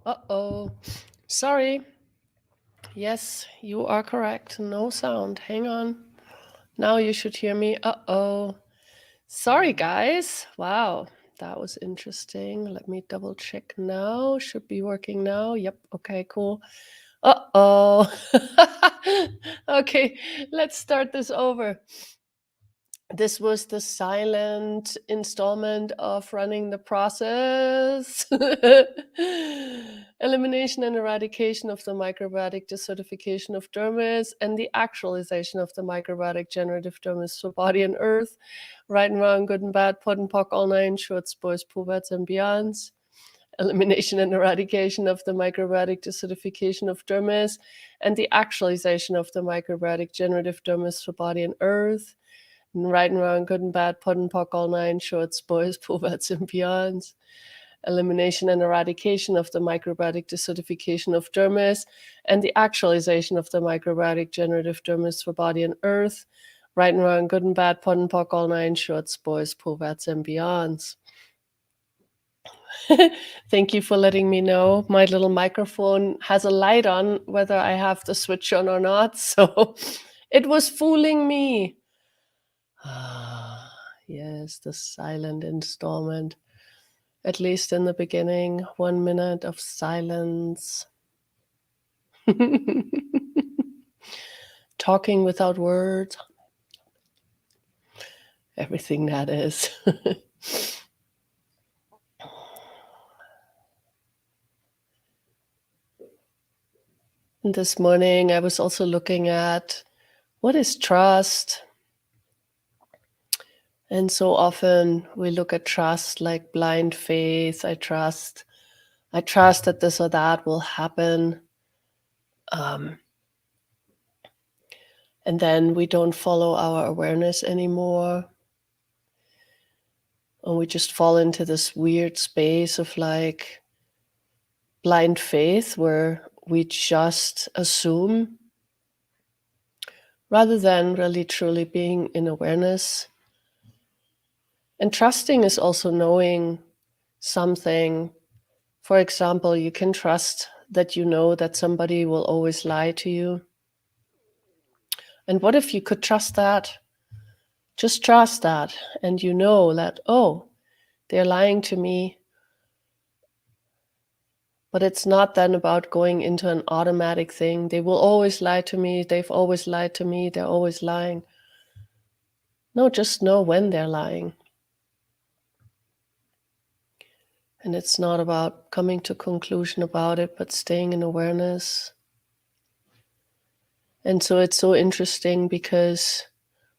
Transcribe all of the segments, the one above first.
Uh-oh. Sorry. Yes, you are correct. No sound. Hang on. Now you should hear me. Uh-oh. Sorry, guys. Wow, that was interesting. Let me double check now. Should be working now. Yep. Okay, cool. Uh-oh. Okay, let's start this over. This was the silent installment of running the process. Elimination and eradication of the microbiotic desertification of dermis and the actualization of the microbiotic generative dermis for body and earth. Right and wrong, good and bad, pot and pock, all nine shorts, boys, puberts, and beyonds. Elimination and eradication of the microbiotic desertification of dermis and the actualization of the microbiotic generative dermis for body and earth. Right and wrong, good and bad, pot and pock, all nine shorts, boys, puberts, and beyonds. Elimination and eradication of the microbiotic desertification of dermis and the actualization of the microbiotic generative dermis for body and earth. Right and wrong, good and bad, pot and pock, all nine shorts, boys, puberts, and beyonds. Thank you for letting me know. My little microphone has a light on, whether I have the switch on or not. So it was fooling me. Ah, yes, the silent installment. At least in the beginning, 1 minute of silence. Talking without words. Everything that is. And this morning, I was also looking at what is trust. And so often we look at trust like blind faith. I trust that this or that will happen. And then we don't follow our awareness anymore. And we just fall into this weird space of like blind faith where we just assume rather than really truly being in awareness. And trusting is also knowing something. For example, you can trust that you know that somebody will always lie to you. And what if you could trust that? Just trust that, and you know that, oh, they're lying to me. But it's not then about going into an automatic thing. They will always lie to me. They've always lied to me. They're always lying. No, just know when they're lying. And it's not about coming to conclusion about it, but staying in awareness. And so it's so interesting because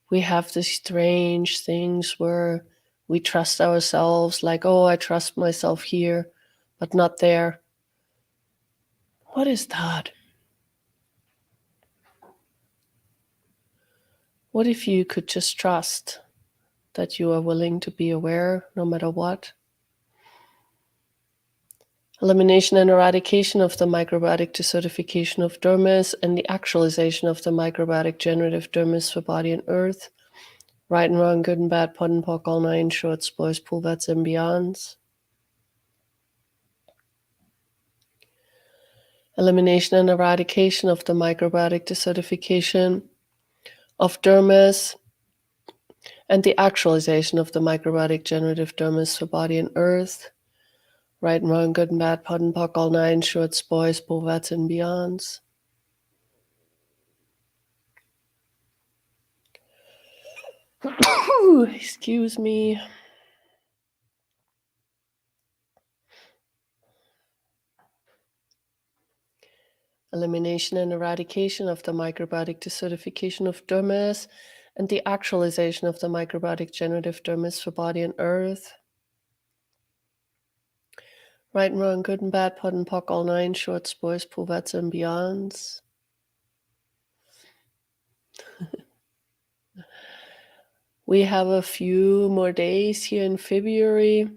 we have these strange things where we trust ourselves, like, oh, I trust myself here, but not there. What is that? What if you could just trust that you are willing to be aware no matter what? Elimination and eradication of the microbiotic desertification of dermis and the actualization of the microbiotic generative dermis for body and earth. Right and wrong, good and bad, pot and pock, all nine shorts, boys, puberts, and beyonds. Elimination and eradication of the microbiotic desertification of dermis and the actualization of the microbiotic generative dermis for body and earth. Right and wrong, good and bad, pot and pock, all nine shorts, boys, puberts, and beyonds. Excuse me. Elimination and eradication of the microbiotic desertification of dermis and the actualization of the microbiotic generative dermis for body and earth. Right and wrong, good and bad, pot and pock, all nine shorts, boys, puberts, and beyonds. We have a few more days here in February,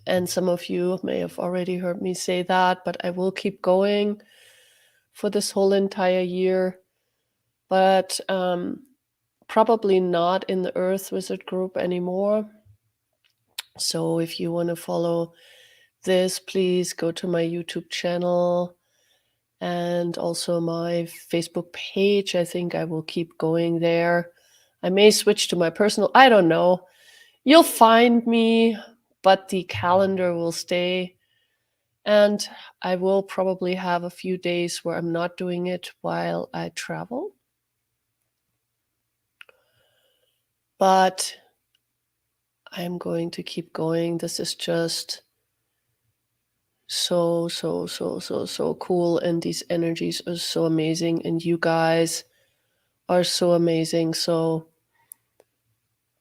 and some of you may have already heard me say that, but I will keep going for this whole entire year, but probably not in the Earth Wizard group anymore. So if you want to follow this, please go to my YouTube channel and also my Facebook page. I think I will keep going there. I may switch to my personal, I don't know. You'll find me, but the calendar will stay. And I will probably have a few days where I'm not doing it while I travel. But I'm going to keep going. This is just so cool. And these energies are so amazing. And you guys are so amazing. So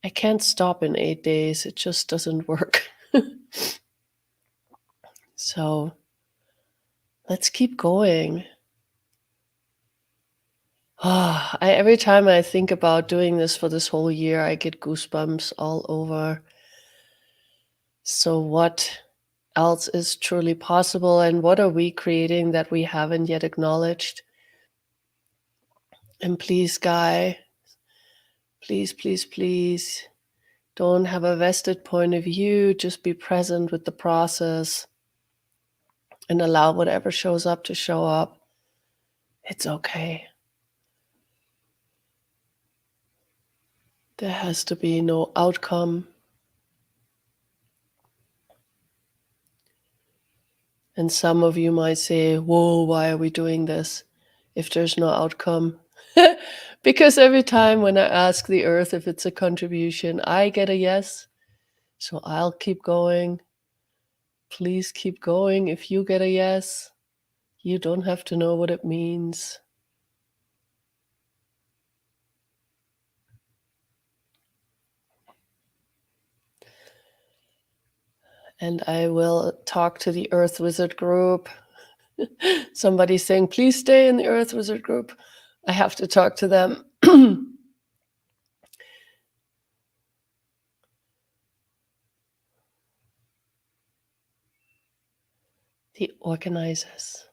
I can't stop in 8 days. It just doesn't work. So let's keep going. Every time I think about doing this for this whole year, I get goosebumps all over. So what else is truly possible, and what are we creating that we haven't yet acknowledged? And please, Guy, please, don't have a vested point of view. Just be present with the process and allow whatever shows up to show up. It's okay. There has to be no outcome. And some of you might say, whoa, why are we doing this if there's no outcome? Because every time when I ask the earth if it's a contribution, I get a yes. So I'll keep going. Please keep going. If you get a yes, you don't have to know what it means. And I will talk to the Earth Wizard group. Somebody's saying, please stay in the Earth Wizard group. I have to talk to them. The organizers.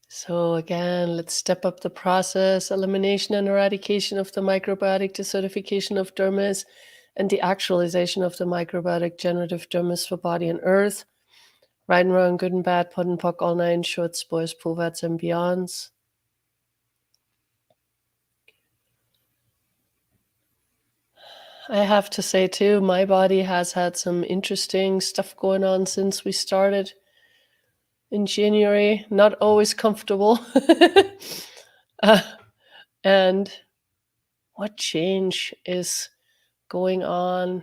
So again, let's step up the process: elimination and eradication of the microbiotic desertification of dermis, and the actualization of the microbiotic generative dermis for body and earth. Right and wrong, good and bad, POD and POC, all nine shorts, boys, pulvats, and beyonds. I have to say too, my body has had some interesting stuff going on since we started in January. Not always comfortable. And what change is going on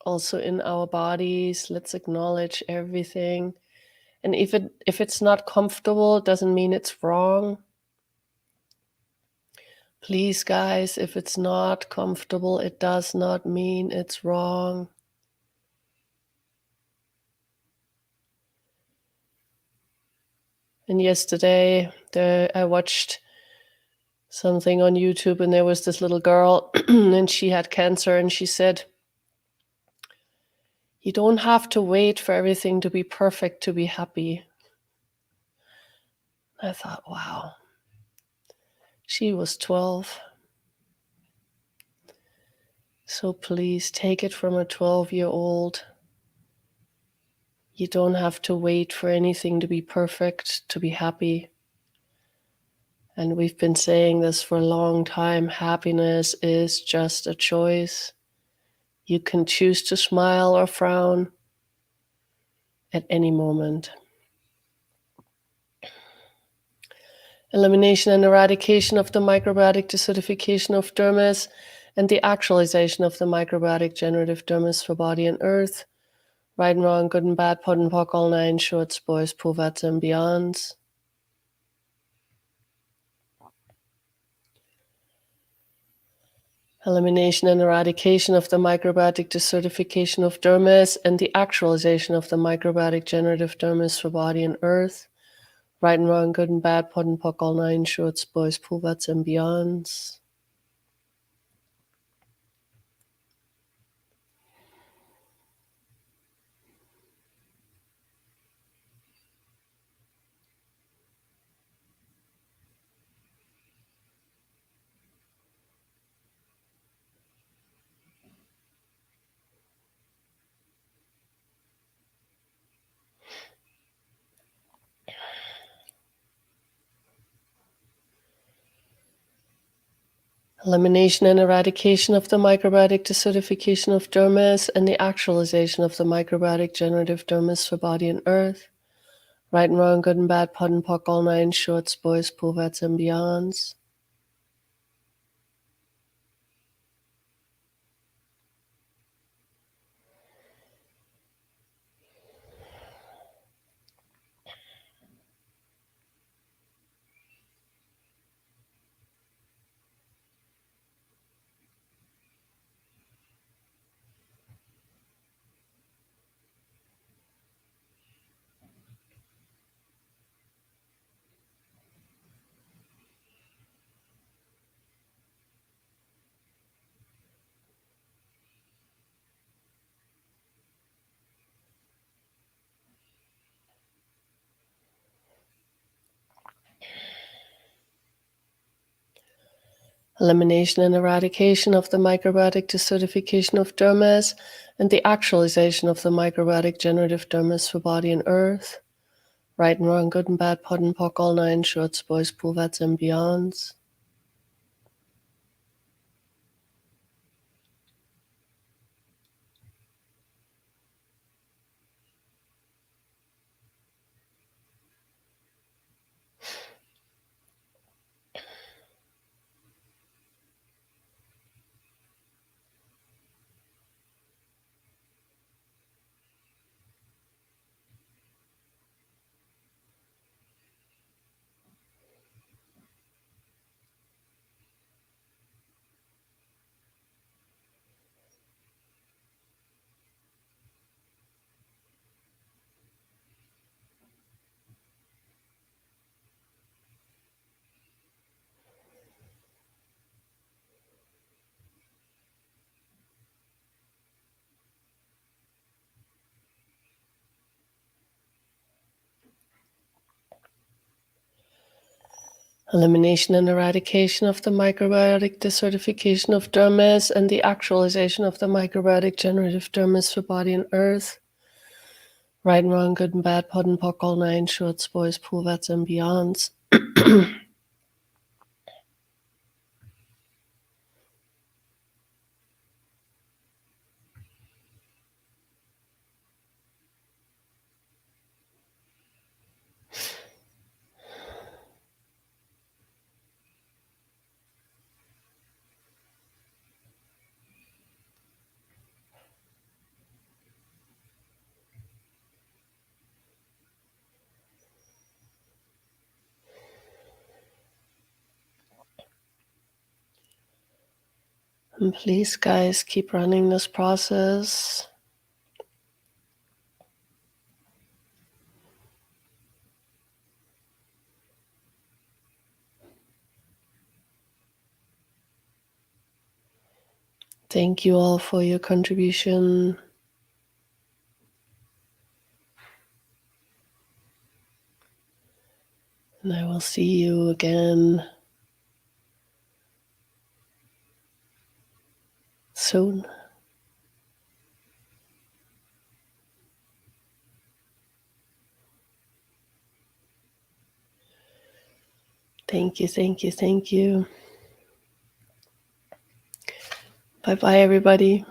also in our bodies? Let's acknowledge everything. And if it's not comfortable, it doesn't mean it's wrong. Please, guys, if it's not comfortable, it does not mean it's wrong. And yesterday, I watched something on YouTube, and there was this little girl, and she had cancer, and she said, you don't have to wait for everything to be perfect to be happy. I thought, wow. She was 12. So please take it from a 12-year-old. You don't have to wait for anything to be perfect to be happy. And we've been saying this for a long time. Happiness is just a choice. You can choose to smile or frown at any moment. Elimination and eradication of the microbiotic desertification of dermis, and the actualization of the microbiotic generative dermis for body and earth. Right and wrong, good and bad, POD and POC, all nine shorts, boys, pulvats, and beyonds. Elimination and eradication of the microbiotic desertification of dermis, and the actualization of the microbiotic generative dermis for body and earth. Right and wrong, good and bad, POD and POC, all nine shorts, boys, pulvats, and beyonds. Elimination and eradication of the microbiotic desertification of dermis and the actualization of the microbiotic generative dermis for body and earth. Right and wrong, good and bad, POD and POC, all nine shorts, boys, poverts, and beyonds. Elimination and eradication of the microbiotic desertification of dermis and the actualization of the microbiotic generative dermis for body and earth. Right and wrong, good and bad, POD and POC, all nine shorts, boys, poverts, and beyonds. Elimination and eradication of the microbiotic desertification of dermis and the actualization of the microbiotic generative dermis for body and earth. Right and wrong, good and bad, POD and POC, all nine shorts, boys, poverts, and beyonds. And please, guys, keep running this process. Thank you all for your contribution. And I will see you again soon. Thank you, thank you, thank you. Bye-bye, everybody.